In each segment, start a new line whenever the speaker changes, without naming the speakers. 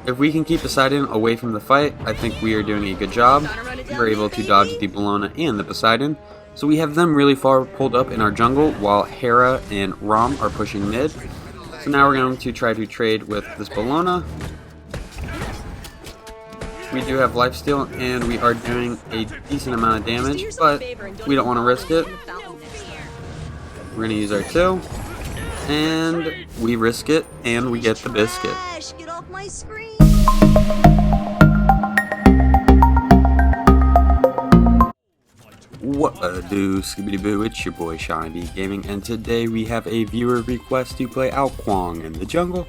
If we can keep Poseidon away from the fight, I think we are doing a good job. We're able to dodge the Bellona and the Poseidon. So we have them really far pulled up in our jungle while Hera and Rom are pushing mid. So now we're going to try to trade with this Bellona. We do have lifesteal and we are doing a decent amount of damage, but we don't want to risk it. We're going to use our 2. And we risk it and we get the biscuit.
Get off my screen.
What do, Scooby Boo? It's your boy Seanyb Gaming, and today we have a viewer request to play Kuang in the jungle.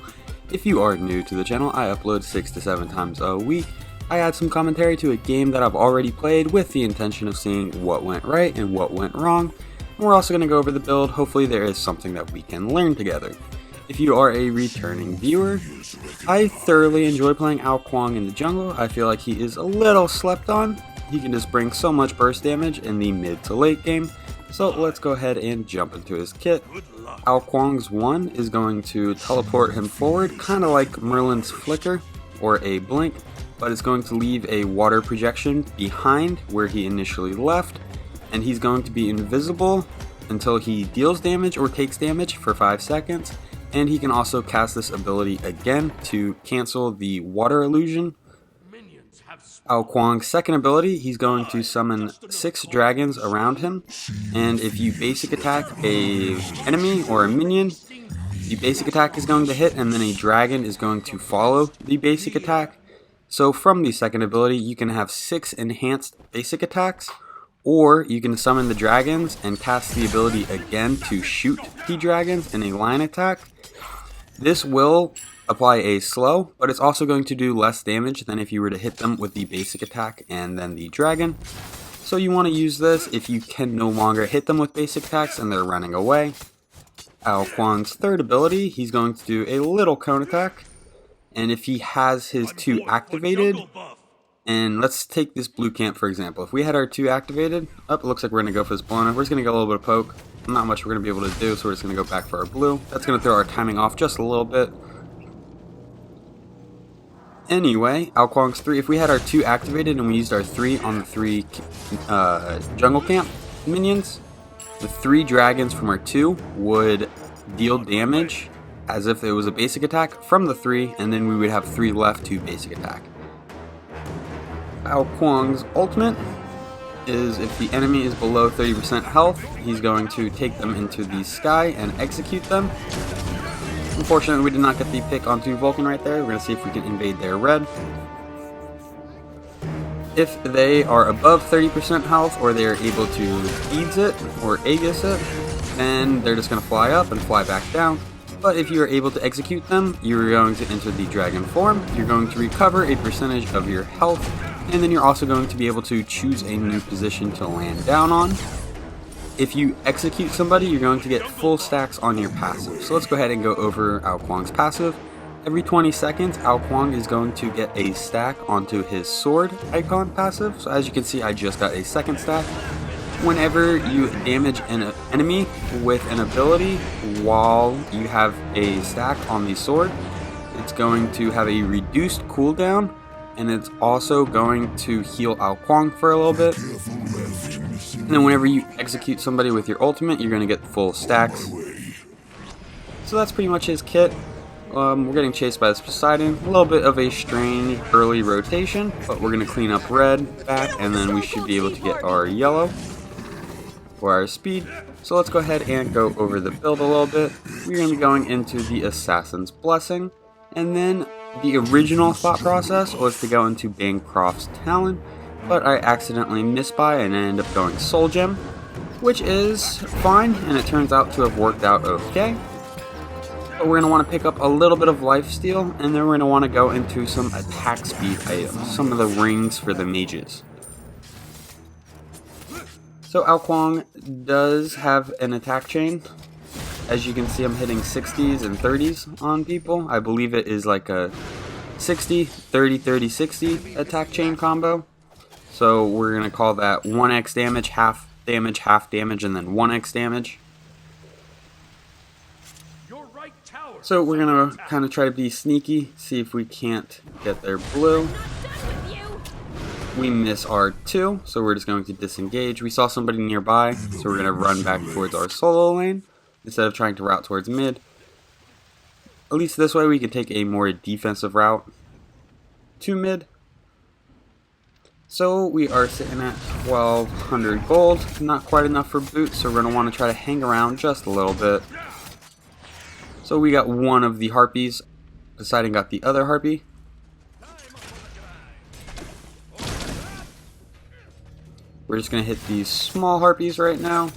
If you are new to the channel, I upload 6 to 7 times a week. I add some commentary to a game that I've already played with the intention of seeing what went right and what went wrong. And we're also going to go over the build. Hopefully there is something that we can learn together. If you are a returning viewer, I thoroughly enjoy playing Kuang in the jungle. I feel like he is a little slept on. He can just bring so much burst damage in the mid to late game. So let's go ahead and jump into his kit. Kuang's 1 is going to teleport him forward, kind of like Merlin's Flicker or a Blink, but it's going to leave a water projection behind where he initially left, and he's going to be invisible until he deals damage or takes damage for 5 seconds, and he can also cast this ability again to cancel the water illusion. Kuang's second ability, he's going to summon 6 dragons around him, and if you basic attack a enemy or a minion, the basic attack is going to hit and then a dragon is going to follow the basic attack. So from the second ability, you can have 6 enhanced basic attacks, or you can summon the dragons and cast the ability again to shoot the dragons in a line attack. This will apply a slow, but it's also going to do less damage than if you were to hit them with the basic attack and then the dragon. So you want to use this if you can no longer hit them with basic attacks and they're running away. Kuang's third ability, he's going to do a little cone attack, and if he has his 2 activated, and let's take this blue camp for example. If we had our 2 activated, it looks like we're going to go for this Bellona. We're just going to get a little bit of poke. Not much we're going to be able to do, so we're just going to go back for our blue. That's going to throw our timing off just a little bit. Anyway, Kuang's 3, if we had our 2 activated and we used our 3 on the 3 jungle camp minions, the 3 dragons from our 2 would deal damage as if it was a basic attack from the 3, and then we would have 3 left to basic attack. Kuang's ultimate is if the enemy is below 30% health, he's going to take them into the sky and execute them. Unfortunately, we did not get the pick onto Vulcan right there. We're going to see if we can invade their red. If they are above 30% health, or they are able to Aegis it or Aegis it, then they're just going to fly up and fly back down. But if you are able to execute them, you're going to enter the dragon form, you're going to recover a percentage of your health, and then you're also going to be able to choose a new position to land down on. If you execute somebody, you're going to get full stacks on your passive. So let's go ahead and go over Kuang's passive. Every 20 seconds, Kuang is going to get a stack onto his sword icon passive. So as you can see, I just got a second stack. Whenever you damage an enemy with an ability while you have a stack on the sword, it's going to have a reduced cooldown, and it's also going to heal Kuang for a little bit. And then whenever you execute somebody with your ultimate, you're going to get full stacks. So that's pretty much his kit. We're getting chased by this Poseidon. A little bit of a strange early rotation, but we're going to clean up red back, and then we should be able to get our yellow for our speed. So let's go ahead and go over the build a little bit. We're going to be going into the Assassin's Blessing, and then the original thought process was to go into Bancroft's Talon, but I accidentally missed by and ended up going Soul Gem, which is fine, and it turns out to have worked out okay. But we're going to want to pick up a little bit of lifesteal, and then we're going to want to go into some attack speed items, some of the rings for the mages. So Kuang does have an attack chain. As you can see, I'm hitting 60s and 30s on people. I believe it is like a 60, 30, 30, 60 attack chain combo. So we're going to call that 1x damage, half damage, and then 1x damage.
Your right tower
So we're gonna kind of try to be sneaky, see if we can't get their blue. We miss our 2, so we're just going to disengage. We saw somebody nearby, so we're gonna run back towards our solo lane instead of trying to route towards mid. At least this way we can take a more defensive route to mid. So we are sitting at 1200 gold, not quite enough for boots, so we're going to want to try to hang around just a little bit. So we got one of the harpies, Poseidon got the other harpy. We're just going to hit these small harpies right now.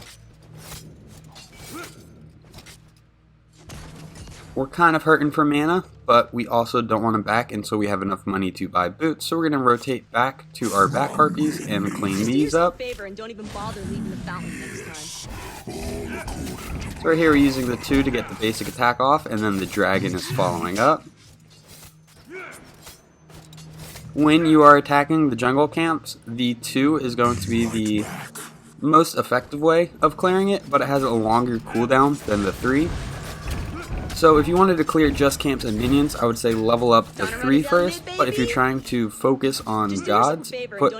We're kind of hurting for mana, but we also don't want to back until we have enough money to buy boots. So we're going to rotate back to our back harpies and clean these up. So right here we're using the 2 to get the basic attack off, and then the dragon is following up. When you are attacking the jungle camps, the 2 is going to be the most effective way of clearing it, but it has a longer cooldown than the 3. So if you wanted to clear just camps and minions, I would say level up the 3 first, but if you're trying to focus on gods, put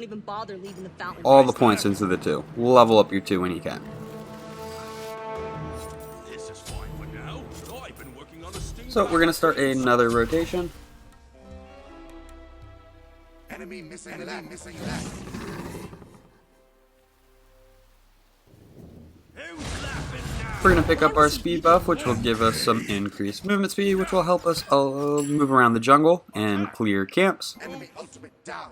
all the points into the 2. Level up your 2 when you can. So we're going to start another rotation.
Enemy missing left.
We're going to pick up our speed buff, which will give us some increased movement speed, which will help us move around the jungle and clear camps.
Enemy ultimate down.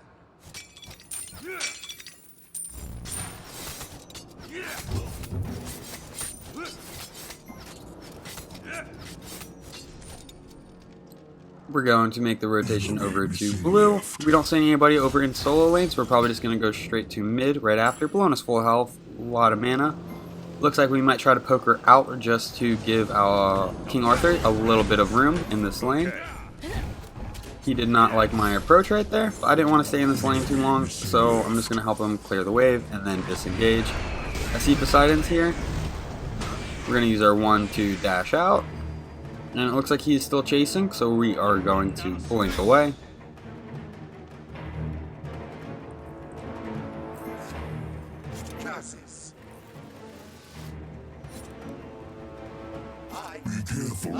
We're going to make the rotation over to blue. We don't see anybody over in solo lane, so we're probably just going to go straight to mid right after. Blue is full health, a lot of mana. Looks like we might try to poke her out just to give our King Arthur a little bit of room in this lane. He did not like my approach right there, but I didn't want to stay in this lane too long, so I'm just going to help him clear the wave and then disengage. I see Poseidon's here. We're going to use our 1 to dash out. And it looks like he is still chasing, so we are going to blink away.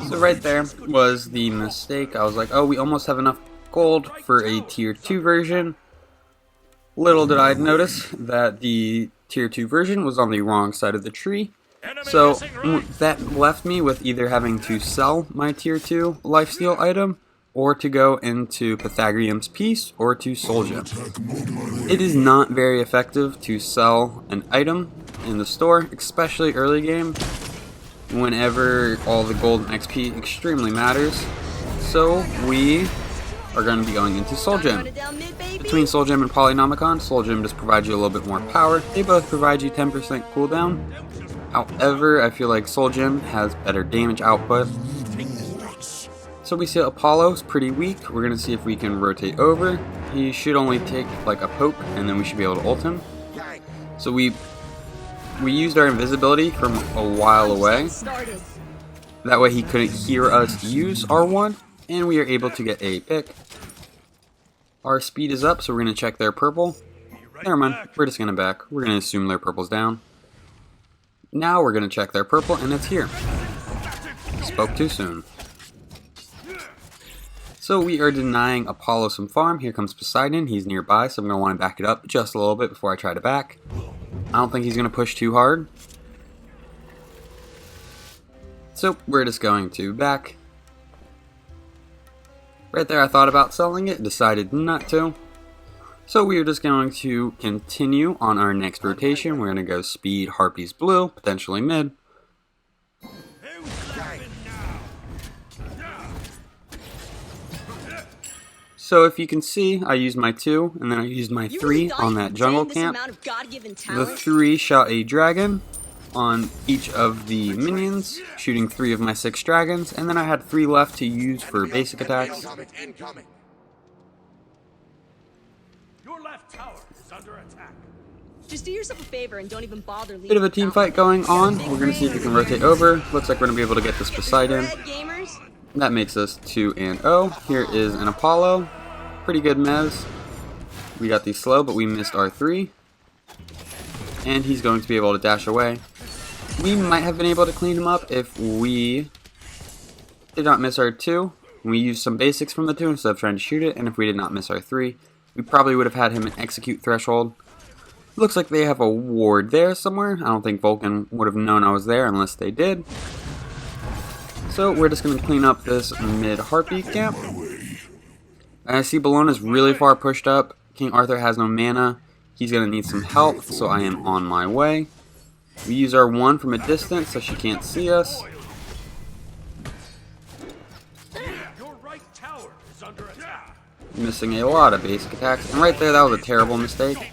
So right there was the mistake. I was like, oh, we almost have enough gold for a tier 2 version. Little did I notice that the tier 2 version was on the wrong side of the tree. So that left me with either having to sell my tier 2 lifesteal item, or to go into Pythagorean's Piece, or to Soul Gem. It is not very effective to sell an item in the store, especially early game, whenever all the gold and XP extremely matters. So we are going to be going into Soul Gem. Between Soul Gem and Polynomicon, Soul Gem just provides you a little bit more power. They both provide you 10% cooldown. However, I feel like Soul Gem has better damage output. So we see Apollo's pretty weak. We're going to see if we can rotate over. He should only take like a poke, and then we should be able to ult him. So we used our invisibility from a while away. That way he couldn't hear us use R1, and we are able to get a pick. Our speed is up, so we're going to check their purple. Never mind, we're just going to back. We're going to assume their purple's down. Now we're going to check their purple, and it's here. Spoke too soon. So we are denying Apollo some farm. Here comes Poseidon. He's nearby, so I'm going to want to back it up just a little bit before I try to back. I don't think he's going to push too hard. So we're just going to back. Right there I thought about selling it, decided not to. So we are just going to continue on our next rotation. We're going to go speed, harpies blue, potentially mid. So if you can see, I used my 2, and then I used my 3 on that jungle camp. The 3 shot a dragon on each of the minions, shooting 3 of my 6 dragons, and then I had 3 left to use for basic attacks.
Your left tower is under attack. Just do yourself a favor and don't even bother leaving.
Bit of a team fight going on. We're going to see if we can rotate over. Looks like we're going to be able to get this Poseidon. That makes us 2-0. Here is an Apollo. Pretty good mez. We got the slow, but we missed our 3. And he's going to be able to dash away. We might have been able to clean him up if we did not miss our 2. We used some basics from the 2 instead of trying to shoot it, and if we did not miss our 3, we probably would have had him in execute threshold. Looks like they have a ward there somewhere. I don't think Vulcan would have known I was there unless they did. So we're just going to clean up this mid heartbeat camp. I see Bellona's really far pushed up. King Arthur has no mana. He's going to need some help, so I am on my way. We use our 1 from a distance so she can't see us.
Your right tower is under attack.
Missing a lot of basic attacks. And right there, that was a terrible mistake.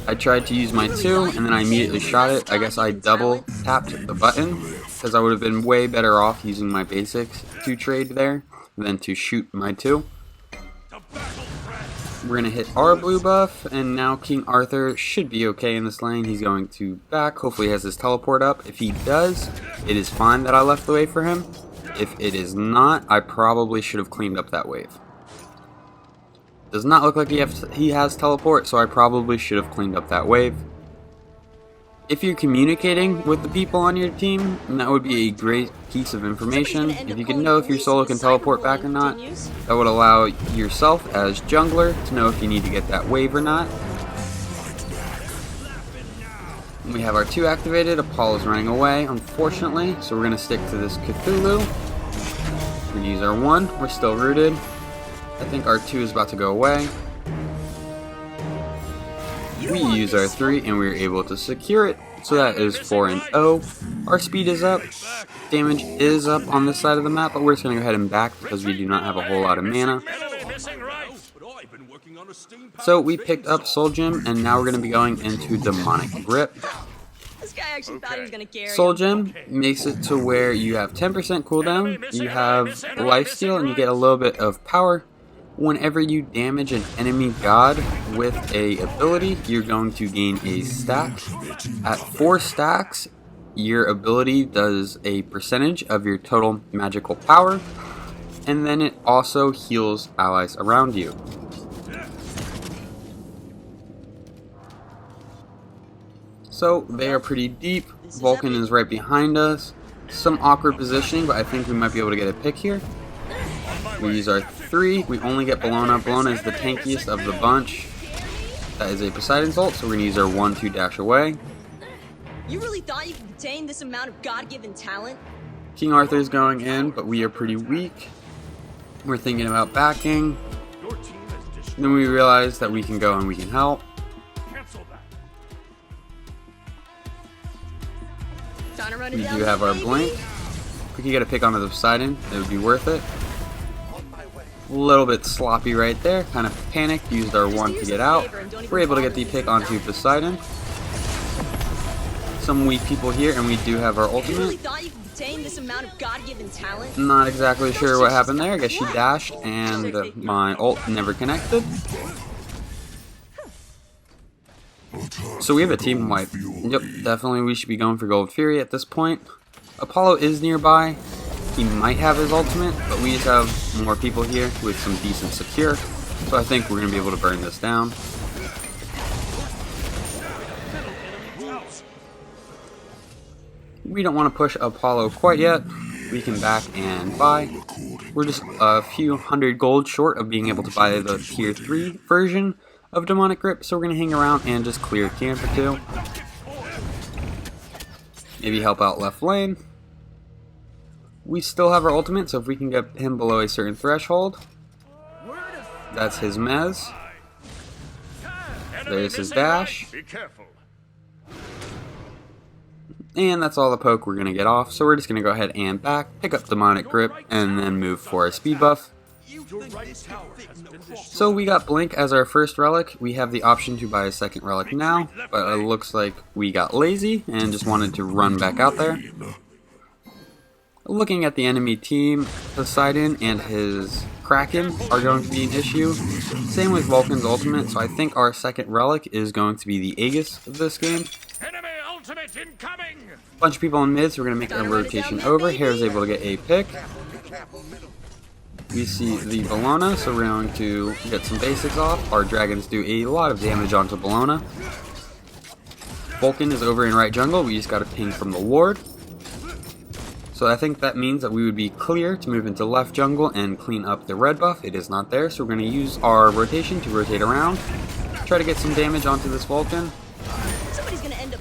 I tried to use my 2, and then I immediately shot it. I guess I double tapped the button, because I would have been way better off using my basics to trade there than to shoot my 2. We're going to hit our blue buff, and now King Arthur should be okay in this lane. He's going to back. Hopefully he has his teleport up. If he does, it is fine that I left the wave for him. If it is not, I probably should have cleaned up that wave. Does not look like he has teleport, so I probably should have cleaned up that wave. If you're communicating with the people on your team, then that would be a great piece of information. If you can know if your solo can teleport back or not, that would allow yourself as jungler to know if you need to get that wave or not. We have our 2 activated. Apollo's running away, unfortunately, so we're going to stick to this Cthulhu. We're going to use our 1. We're still rooted. I think our 2 is about to go away. We use our 3 and we were able to secure it. So that is 4-0. Our speed is up. Damage is up on this side of the map, but we're just going to go ahead and back because we do not have a whole lot of mana. So we picked up Soul Gem, and now we're going to be going into Demonic Grip.
This guy actually thought he was gonna carry
Soul
him.
Gem makes it to where you have 10% cooldown, you have lifesteal, and you get a little bit of power. Whenever you damage an enemy god with a ability, you're going to gain a stack. At 4 stacks, your ability does a percentage of your total magical power, and then it also heals allies around you. So they are pretty deep. Vulcan is right behind us. Some awkward positioning, but I think we might be able to get a pick here. We use our 3. We only get Bellona. Bellona is the tankiest of the bunch. That is a Poseidon's ult, so we're going to use our 1 to dash away.
You really thought you could contain this amount of God-given talent?
King Arthur is going in, but we are pretty weak. We're thinking about backing. Then we realize that we can go and we can help. We do have our blink. If we could get a pick onto the Poseidon, it would be worth it. A little bit sloppy right there. Kind of panicked, used our 1 to get out. We're able to get the pick onto Poseidon. Some weak people here, and we do have our ultimate. Not exactly sure what happened there. I guess she dashed, and my ult never connected. So we have a team wipe. Yep, definitely we should be going for Gold Fury at this point. Apollo is nearby. He might have his ultimate, but we just have more people here with some decent secure. So I think we're going to be able to burn this down. We don't want to push Apollo quite yet. We can back and buy. We're just a few hundred gold short of being able to buy the tier 3 version of Demonic Grip, so we're going to hang around and just clear a camp or 2. Maybe help out left lane. We still have our ultimate, so if we can get him below a certain threshold, that's his mez. There's his dash. And that's all the poke we're going to get off, so we're just going to go ahead and back, pick up Demonic Grip, and then move for a speed buff. So we got Blink as our first relic. We have the option to buy a second relic now, but it looks like we got lazy and just wanted to run back out there. Looking at the enemy team, Poseidon and his Kraken are going to be an issue. Same with Vulcan's ultimate, so I think our second relic is going to be the Aegis of this game.
Enemy ultimate incoming!
Bunch of people in mid, so we're going to make our rotation over. Hare's able to get a pick.
Careful middle.
We see the Bellona, so we're going to get some basics off. Our dragons do a lot of damage onto Bellona. Vulcan is over in right jungle, we just got a ping from the ward. So I think that means that we would be clear to move into left jungle and clean up the red buff. It is not there, so we're going to use our rotation to rotate around. Try to get some damage onto this Vulcan.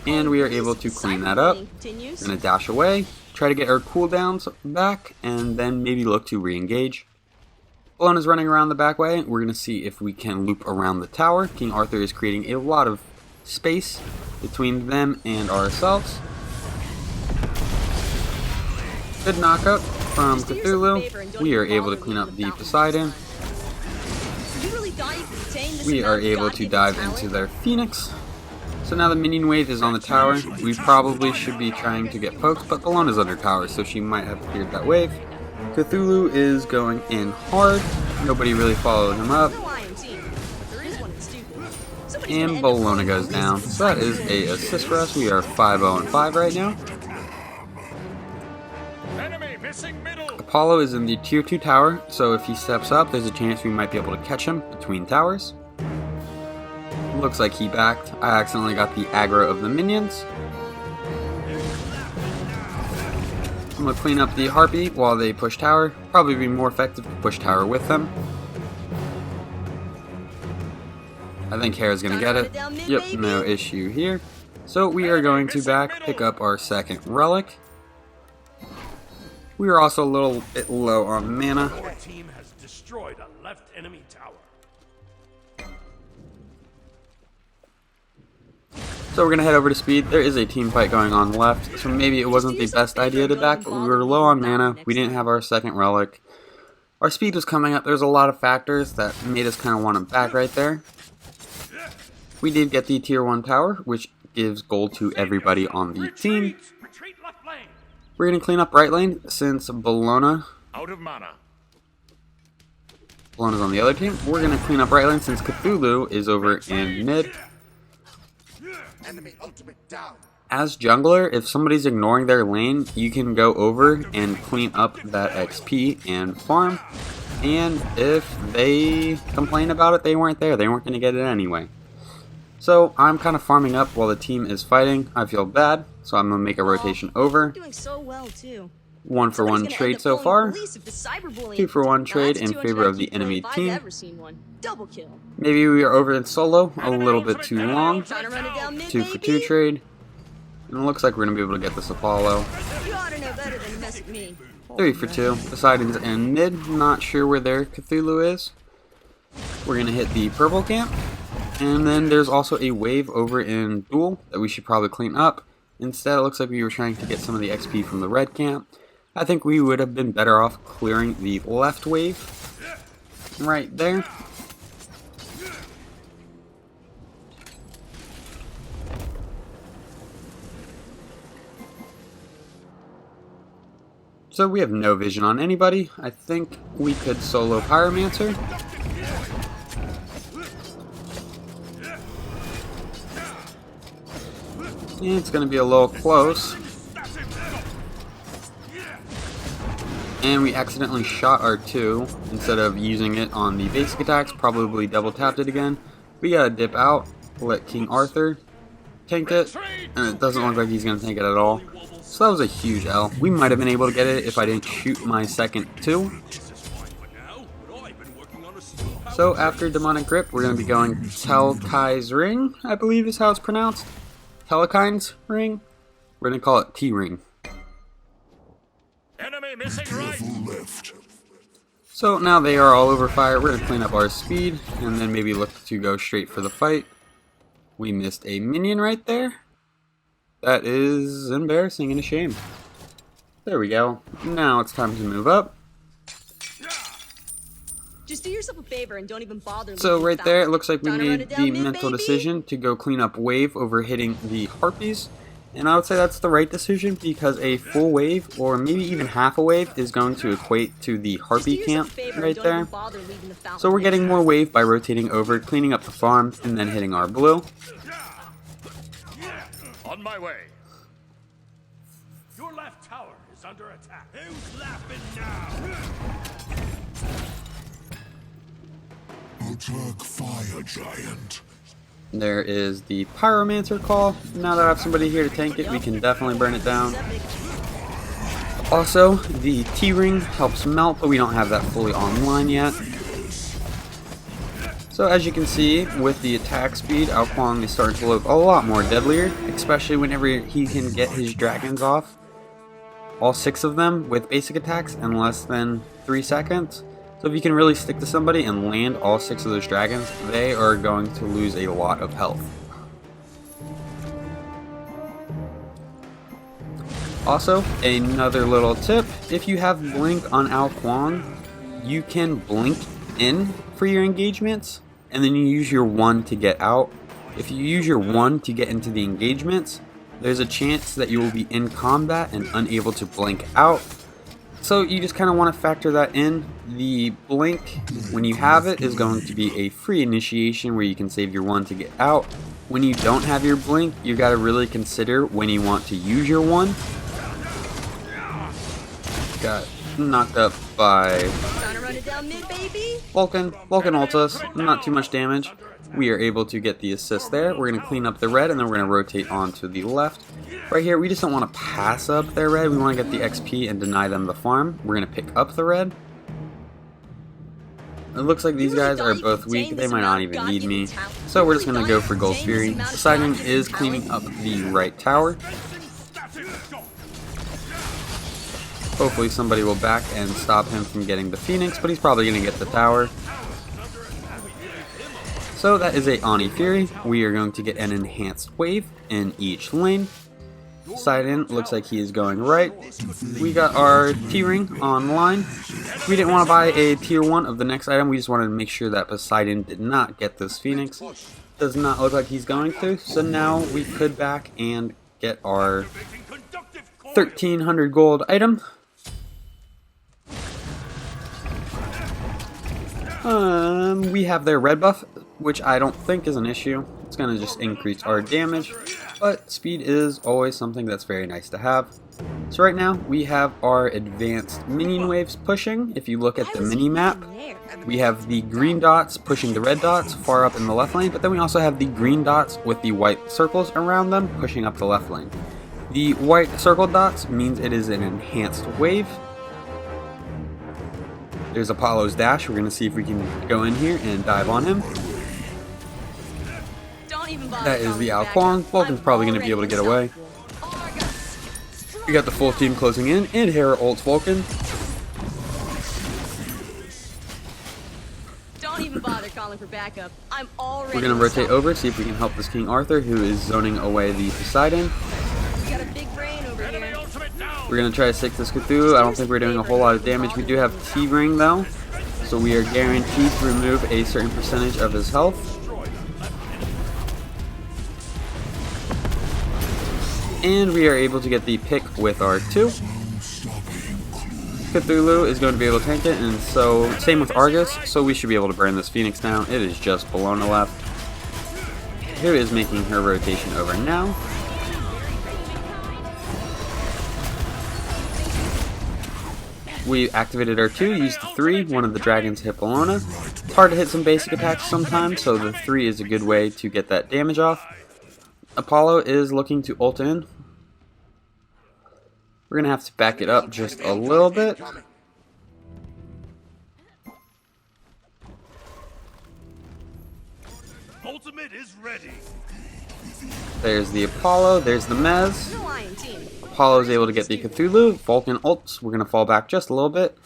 And we are able to clean that up. We're going to dash away, try to get our cooldowns back, and then maybe look to re-engage. Bellona's running around the back way. We're going to see if we can loop around the tower. King Arthur is creating a lot of space between them and ourselves. Good knockup from Cthulhu. We are able to clean up the Poseidon. We are able to dive into their Phoenix. So now the minion wave is on the tower. We probably should be trying to get Foucs, but Bellona's under tower, so she might have cleared that wave. Cthulhu is going in hard. Nobody really followed him up. And Bellona goes down. So that is a assist for us. We are 5-0-5 right now. Apollo is in the tier 2 tower, so if he steps up, there's a chance we might be able to catch him between towers. Looks like he backed. I accidentally got the aggro of the minions. I'm going to clean up the Harpy while they push tower. Probably be more effective to push tower with them. I think Hera's going to get it. Yep, no issue here. So we are going to pick up our second relic. We are also a little bit low on mana.
Your team has destroyed a left enemy tower.
So we're going to head over to speed. There is a team fight going on left, so maybe it wasn't the best idea to back, but we were low on mana. We didn't have our second relic. Our speed was coming up. There's a lot of factors that made us kind of want to back right there. We did get the tier 1 tower, which gives gold to everybody on the team. We're going to clean up right lane since Bellona.
Out of mana.
Bellona's on the other team. We're going to clean up right lane since Cthulhu is over in mid.
Enemy ultimate down.
As jungler, if somebody's ignoring their lane, you can go over and clean up that XP and farm. And if they complain about it, they weren't there. They weren't going to get it anyway. So I'm kind of farming up while the team is fighting. I feel bad, so I'm going to make a rotation over.
Doing so well too.
1-for-1 trade so far. 2-for-1 trade in favor of the enemy team. Maybe we are over in solo a little bit too long. 2-for-2 trade. And it looks like we're going to be able to get this Apollo. 3-for-2. Poseidon's in mid. Not sure where their Cthulhu is. We're going to hit the purple camp. And then there's also a wave over in duel that we should probably clean up. Instead, it looks like we were trying to get some of the XP from the red camp. I think we would have been better off clearing the left wave right there. So we have no vision on anybody. I think we could solo Pyromancer. It's going to be a little close. And we accidentally shot our 2 instead of using it on the basic attacks. Probably double tapped it again. We gotta dip out, let King Arthur tank it, and it doesn't look like he's going to tank it at all. So that was a huge L. We might have been able to get it if I didn't shoot my second 2. So after Demonic Grip, we're going to be going Telkhines Ring, I believe is how it's pronounced. Telkhines Ring? We're going to call it T-Ring.
Enemy missing right.
So now they are all over fire. We're going to clean up our speed and then maybe look to go straight for the fight. We missed a minion right there. That is embarrassing and a shame. There we go. Now it's time to move up.
Just do yourself a favor and don't even bother.
So right there, it looks like we made the mental decision to go clean up wave over hitting the Harpies. And I would say that's the right decision because a full wave or maybe even half a wave is going to equate to the Harpy camp right there. So we're getting more wave by rotating over, cleaning up the farm, and then hitting our blue.
On my way. Your left tower is under attack. Who's laughing now?
Attack fire giant.
There is the Pyromancer call. Now that I have somebody here to tank it, we can definitely burn it down. Also, the T-Ring helps melt, but we don't have that fully online yet. So as you can see, with the attack speed, Kuang is starting to look a lot more deadlier, especially whenever he can get his dragons off. All 6 of them with basic attacks in less than 3 seconds. So if you can really stick to somebody and land all 6 of those dragons, they are going to lose a lot of health. Also, another little tip, if you have blink on Kuang, you can blink in for your engagements, and then you use your 1 to get out. If you use your 1 to get into the engagements, there's a chance that you will be in combat and unable to blink out. So you just kind of want to factor that in. The blink, when you have it, is going to be a free initiation where you can save your 1 to get out. When you don't have your blink, you got to really consider when you want to use your 1. Got knocked up by Vulcan. Vulcan ults us, not too much damage. We are able to get the assist there. We're going to clean up the red and then we're going to rotate onto the left. Right here, we just don't want to pass up their red. We want to get the XP and deny them the farm. We're going to pick up the red. It looks like these guys are both weak. They might not even need me. So we're just going to go for Gold Fury. Poseidon is cleaning up the right tower. Hopefully somebody will back and stop him from getting the Phoenix, but he's probably going to get the tower. So that is a Ani Fury. We are going to get an enhanced wave in each lane. Poseidon looks like he is going right. We got our T-Ring online. We didn't want to buy a tier 1 of the next item. We just wanted to make sure that Poseidon did not get this Phoenix. Does not look like he's going to. So now we could back and get our 1300 gold item. We have their red buff, which I don't think is an issue. It's going to just increase our damage, but speed is always something that's very nice to have. So right now we have our advanced minion waves pushing. If you look at the mini map, we have the green dots pushing the red dots far up in the left lane, but then we also have the green dots with the white circles around them pushing up the left lane. The white circle dots means it is an enhanced wave. There's Apollo's dash. We're going to see if we can go in here and dive on him. That is the Kuang. Vulcan's probably going to be able to get away. We got the full team closing in, and Hera ults Vulcan.
Don't even bother calling for backup. I'm already.
We're going to rotate over, see if we can help this King Arthur, who is zoning away the Poseidon.
We got a big brain over here.
We're going to try to stick this Cthulhu. I don't think we're doing a whole lot of damage. We do have T-Ring though, so we are guaranteed to remove a certain percentage of his health. And we are able to get the pick with our 2. Cthulhu is going to be able to tank it, and so same with Argus, so we should be able to burn this Phoenix down. It is just Bologna left. Who is making her rotation over now. We activated our 2, used the 3, one of the dragons hit Bologna. It's hard to hit some basic attacks sometimes, so the 3 is a good way to get that damage off. Apollo is looking to ult in. We're going to have to back it up just a little bit.
Ultimate is ready.
There's the Apollo, there's the Mez. Apollo is able to get the Cthulhu. Vulcan ults. We're going to fall back just a little bit.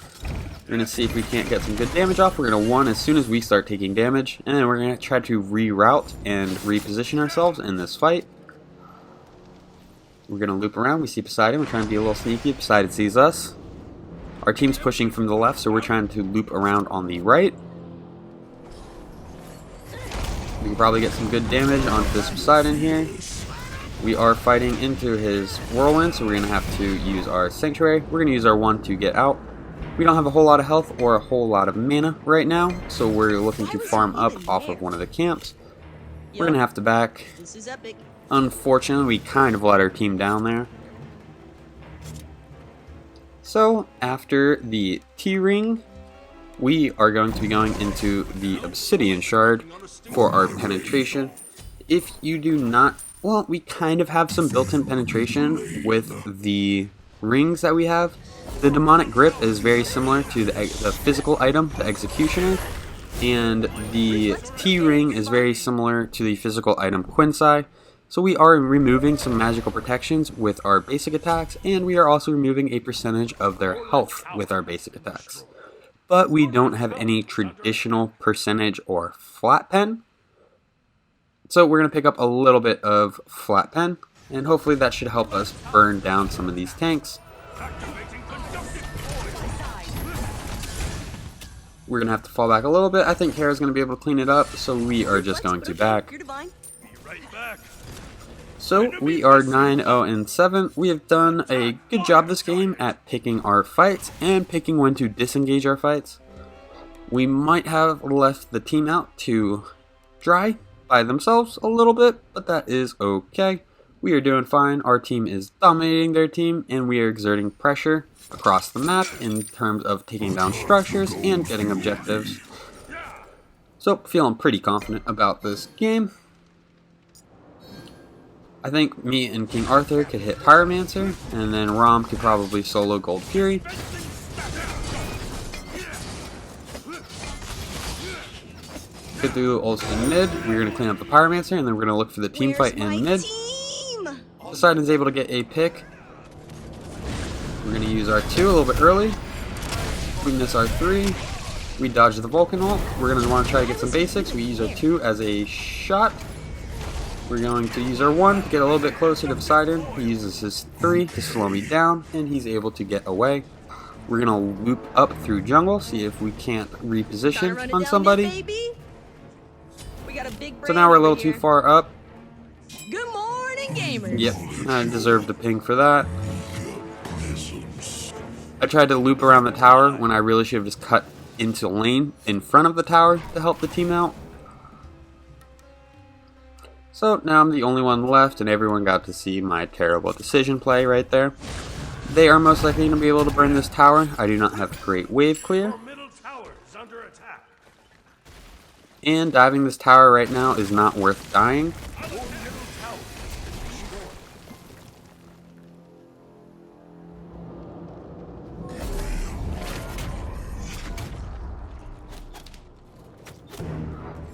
We're going to see if we can't get some good damage off. We're going to 1 as soon as we start taking damage. And then we're going to try to reroute and reposition ourselves in this fight. We're going to loop around. We see Poseidon. We're trying to be a little sneaky. Poseidon sees us. Our team's pushing from the left, so we're trying to loop around on the right. We can probably get some good damage onto this Poseidon here. We are fighting into his whirlwind, so we're going to have to use our Sanctuary. We're going to use our 1 to get out. We don't have a whole lot of health or a whole lot of mana right now, so we're looking to farm up off of one of the camps. We're going to have to back.
This is epic.
Unfortunately, we kind of let our team down there. So after the T-ring, we are going to be going into the Obsidian shard for our penetration. If you do not, well, we kind of have some built-in penetration with the rings that we have. The demonic grip is very similar to the physical item, the executioner, and the T-ring is very similar to the physical item Quinsai. So we are removing some magical protections with our basic attacks, and we are also removing a percentage of their health with our basic attacks. But we don't have any traditional percentage or flat pen. So we're going to pick up a little bit of flat pen, and hopefully that should help us burn down some of these tanks. We're going to have to fall back a little bit. I think Hera's going to be able to clean it up, so we are just going to back. So we are 9-0-7. We have done a good job this game at picking our fights and picking when to disengage our fights. We might have left the team out to dry by themselves a little bit, but that is okay. We are doing fine. Our team is dominating their team, and we are exerting pressure across the map in terms of taking down structures and getting objectives. So feeling pretty confident about this game. I think me and King Arthur could hit Pyromancer, and then Rom could probably solo Gold Fury. Cthulhu ults in mid. We're going to clean up the Pyromancer, and then we're going to look for the team fight in mid. Poseidon's able to get a pick. We're going to use our 2 a little bit early. We miss our 3. We dodge the Vulcan ult. We're going to want to try to get some basics. We use our 2 as a shot. We're going to use our 1 to get a little bit closer to Poseidon. He uses his 3 to slow me down, and he's able to get away. We're going to loop up through jungle, see if we can't reposition on somebody. So now we're a little too far up.
Good morning, gamers.
Yep, I deserved a ping for that. I tried to loop around the tower when I really should have just cut into lane in front of the tower to help the team out. So now I'm the only one left, and everyone got to see my terrible decision play right there. They are most likely going to be able to burn this tower. I do not have great wave clear. And diving this tower right now is not worth dying.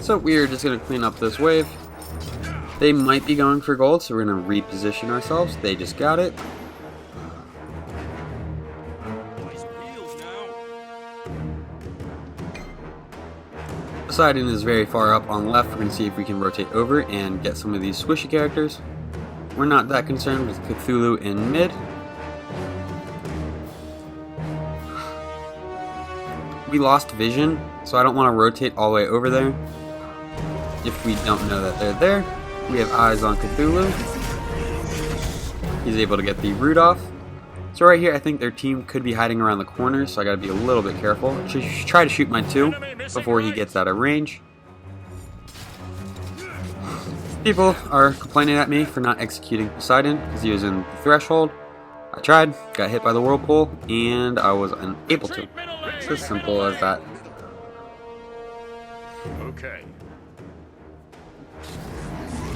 So we are just going to clean up this wave. They might be going for gold, so we're going to reposition ourselves. They just got it. Poseidon is very far up on left. We're going to see if we can rotate over and get some of these squishy characters. We're not that concerned with Cthulhu in mid. We lost vision, so I don't want to rotate all the way over there. If we don't know that they're there, we have eyes on Cthulhu. He's able to get the root off. So right here, I think their team could be hiding around the corner, so I gotta be a little bit careful. I should try to shoot my 2 before he gets out of range. People are complaining at me for not executing Poseidon because he was in the threshold. I tried, got hit by the whirlpool, and I was unable to. It's as simple as that.
Okay.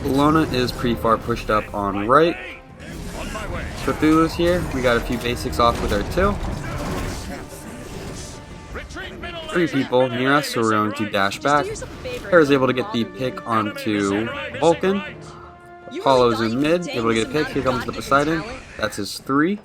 Bologna is pretty far pushed up on right. Cthulhu's here. We got a few basics off with our 2. 3 people near us, so we're going to dash back. Hera's able to get the pick onto Vulcan. Apollo's in mid, able to get a pick. Here comes the Poseidon. That's his 3.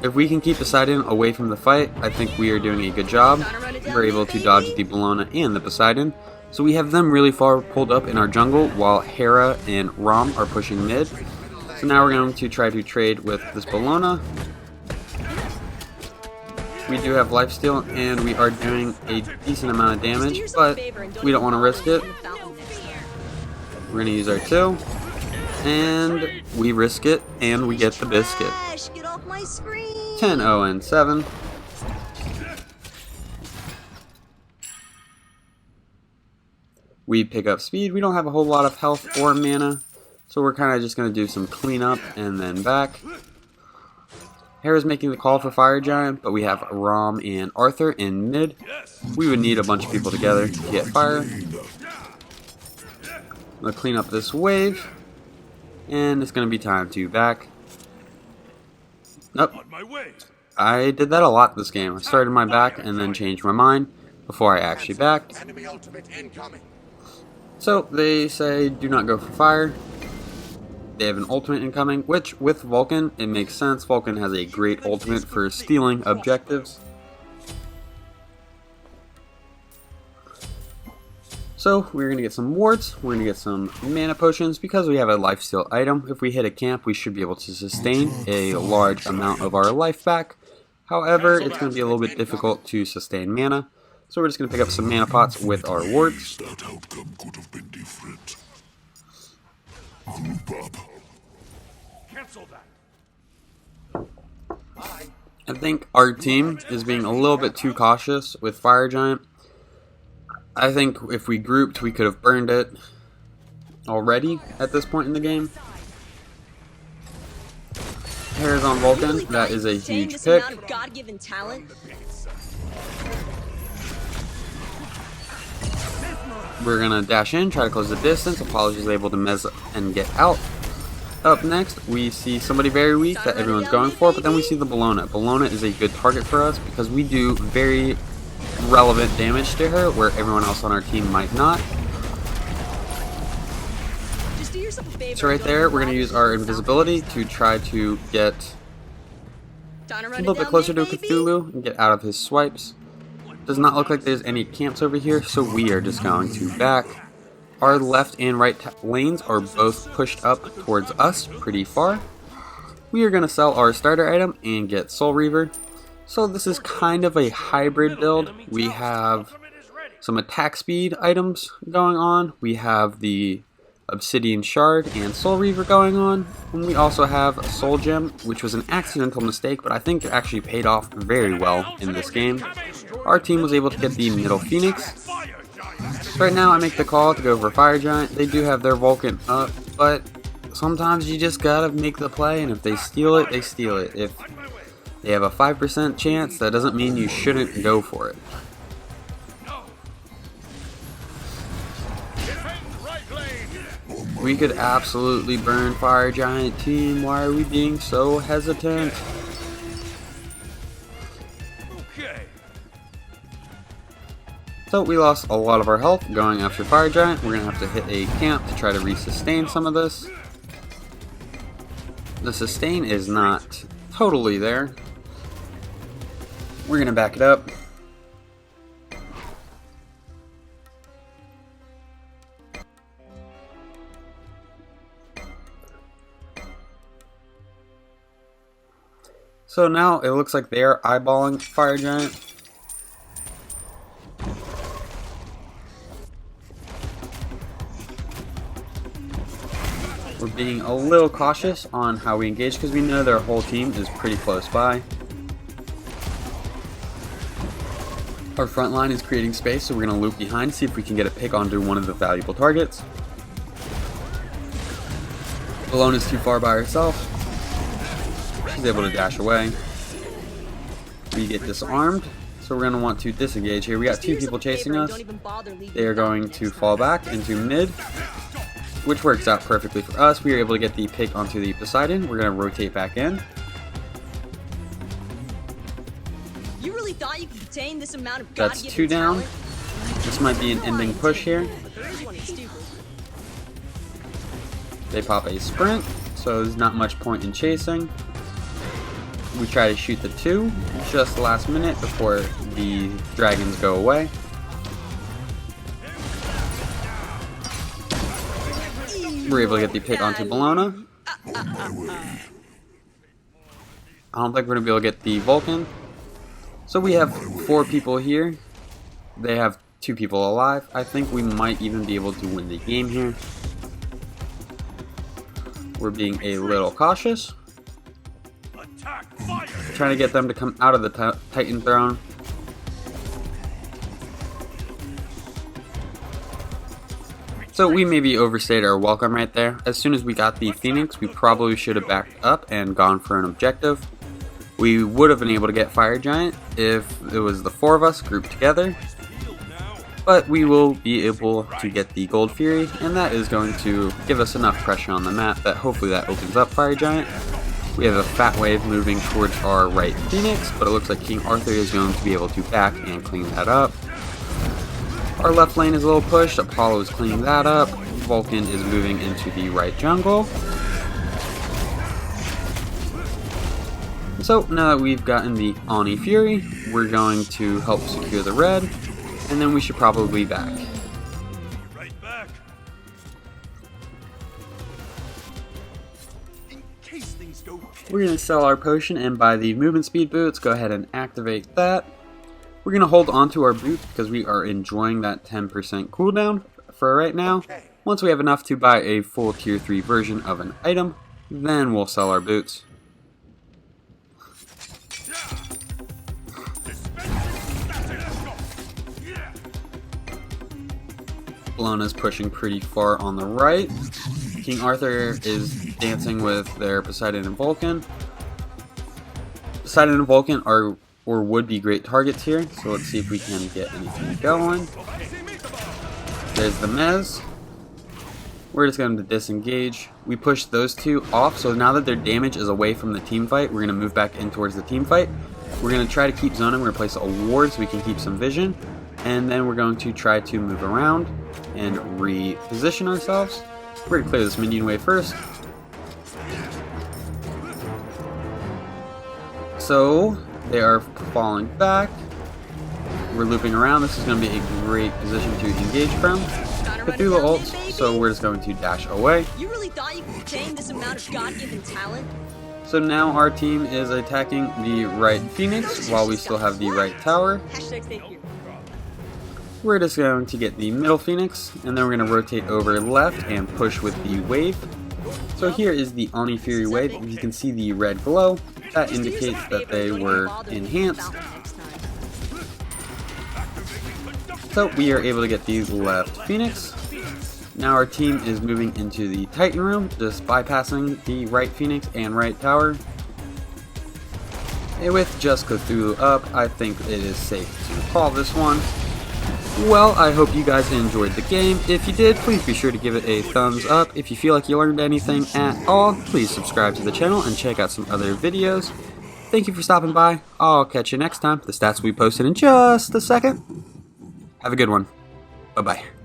If we can keep Poseidon away from the fight, I think we are doing a good job. We're able to dodge the Bologna and the Poseidon. So we have them really far pulled up in our jungle while Hera and Rom are pushing mid. So now we're going to try to trade with this Bologna. We do have lifesteal, and we are doing a decent amount of damage, but we don't want to risk it. We're going to use our 2, and we risk it, and we get the biscuit. 10-0-7. We pick up speed. We don't have a whole lot of health or mana, so we're kind of just going to do some cleanup and then back. Hera's making the call for Fire Giant, but we have Rom and Arthur in mid. We would need a bunch of people together to get fire. I'm going to clean up this wave, and it's going to be time to back. Nope.
On my way.
I did that a lot this game. I started my back and then changed my mind before I actually backed.
Enemy ultimate incoming.
So they say do not go for fire. They have an ultimate incoming, which with Vulcan, it makes sense. Vulcan has a great ultimate for stealing objectives. So we're going to get some wards, we're going to get some mana potions because we have a lifesteal item. If we hit a camp, we should be able to sustain a large amount of our life back. However, it's going to be a little bit difficult to sustain mana. So we're just going to pick up some mana pots with our wards.
That outcome could have been different. Group up.
Cancel that.
I think our team is being a little bit too cautious with Fire Giant. I think if we grouped, we could have burned it already at this point in the game. Hera's on Vulcan. That is a huge pick.
God-given talent.
We're gonna dash in, try to close the distance. Apologies, able to mess and get out. Up next, we see somebody very weak that everyone's going for, but then we see the Bellona. Bellona is a good target for us because we do very relevant damage to her where everyone else on our team might not.
Just do yourself a favor.
So right there, we're gonna use our invisibility to try to get a little bit closer to Cthulhu and get out of his swipes. Does not look like there's any camps over here, so we are just going to back. Our left and right lanes are both pushed up towards us pretty far. We are going to sell our starter item and get Soul Reaver. So this is kind of a hybrid build. We have some attack speed items going on. We have the Obsidian Shard and Soul Reaver going on. And we also have a Soul Gem, which was an accidental mistake, but I think it actually paid off very well in this game. Our team was able to get the middle Phoenix. Right now I make the call to go for Fire Giant. They do have their Vulcan up, but sometimes you just gotta make the play, and if they steal it, they steal it. If they have a 5% chance, that doesn't mean you shouldn't go for it. We could absolutely burn Fire Giant team. Why are we being so hesitant?
Okay.
So we lost a lot of our health going after Fire Giant. We're going to have to hit a camp to try to resustain some of this. The sustain is not totally there. We're going to back it up. So now it looks like they are eyeballing Fire Giant. We're being a little cautious on how we engage because we know their whole team is pretty close by. Our front line is creating space, so we're going to loop behind, see if we can get a pick onto one of the valuable targets. Alone is too far by herself. She's able to dash away. We get disarmed, so we're going to want to disengage here. We got two people chasing us. They are going to fall back into mid, which works out perfectly for us. We are able to get the pick onto the Poseidon. We're going to rotate back in.
You really thought you could contain this amount of
That's
God-given
two down.
talent?
This might be an ending push here.
But there is one that's stupid.
They pop a sprint, so there's not much point in chasing. We try to shoot the two just last minute before the dragons go away. We're able to get the pick onto Bellona. I don't think we're going to be able to get the Vulcan. So we have 4 people here. They have 2 people alive. I think we might even be able to win the game here. We're being a little cautious.
Attack fire.
Trying to get them to come out of the Titan throne. So we maybe overstayed our welcome right there. As soon as we got the Phoenix, we probably should have backed up and gone for an objective. We would have been able to get Fire Giant if it was the 4 of us grouped together, but we will be able to get the Gold Fury, and that is going to give us enough pressure on the map that hopefully that opens up Fire Giant. We have a fat wave moving towards our right Phoenix, but it looks like King Arthur is going to be able to back and clean that up. Our left lane is a little pushed, Apollo is cleaning that up, Vulcan is moving into the right jungle. So now that we've gotten the Oni Fury, we're going to help secure the red, and then we should probably be back.
Right back. In case things go.
We're going to sell our potion and buy the movement speed boots. Go ahead and activate that. We're going to hold on to our boots because we are enjoying that 10% cooldown for right now. Once we have enough to buy a full tier 3 version of an item, then we'll sell our boots. Bellona's pushing pretty far on the right. King Arthur is dancing with their Poseidon and Vulcan. Poseidon and Vulcan are or would be great targets here, so let's see if we can get anything going. There's the Mez. We're just going to disengage. We push those two off, so now that their damage is away from the team fight, we're going to move back in towards the team fight. We're going to try to keep zoning. We're going to place a ward so we can keep some vision, and then we're going to try to move around and reposition ourselves. We're going to clear this minion wave first. So they are falling back. We're looping around. This is going to be a great position to engage from. Cthulhu ults, so we're just going to dash away.
You really thought you could tame this amount of God-given talent?
So now our team is attacking the right Phoenix while we still have the right tower.
Hashtag thank you.
We're just going to get the middle Phoenix, and then we're going to rotate over left and push with the wave. So here is the Oni Fury wave. You can see the red glow. That indicates that they were enhanced. So we are able to get the left Phoenix. Now our team is moving into the Titan room, just bypassing the right Phoenix and right tower. And with just Cthulhu up, I think it is safe to call this one. Well, I hope you guys enjoyed the game. If you did, please be sure to give it a thumbs up. If you feel like you learned anything at all, please subscribe to the channel and check out some other videos. Thank you for stopping by. I'll catch you next time. The stats will be posted in just a second. Have a good one. Bye-bye.